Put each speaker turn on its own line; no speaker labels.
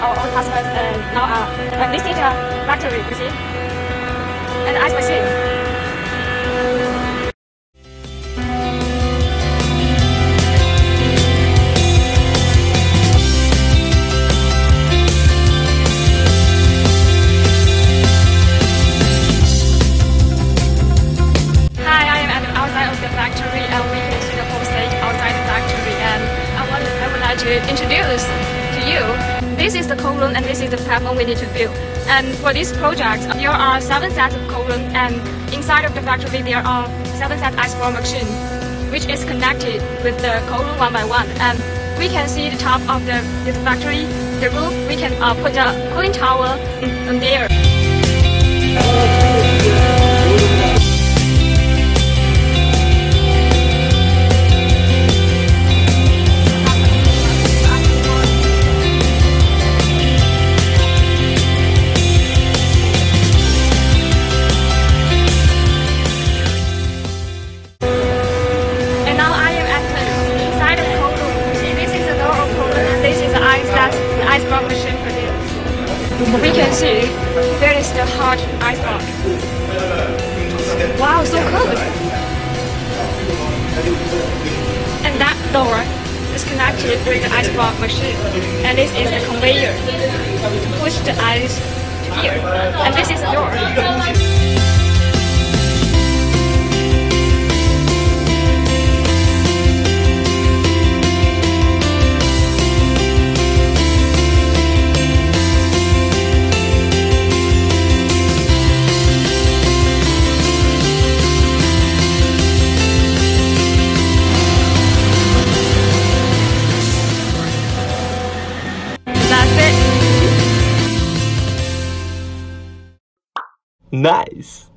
our own customers now are this is a factory, you see, and the ice machine. Factory, and we can see the whole stage outside the factory, and I would like to introduce to you, this is the cold room and this is the platform we need to build. And for this project, there are 7 sets of cold room, and inside of the factory there are 7 sets ice block machine, which is connected with the cold room one by one. And we can see the top of this factory, the roof, we can put a cooling tower in there. Ice block machine produced. We can see there is the hot ice block. Wow, so cool! And that door is connected with the ice block machine, and this is the conveyor to push the ice to here. And this is the door.
Nice!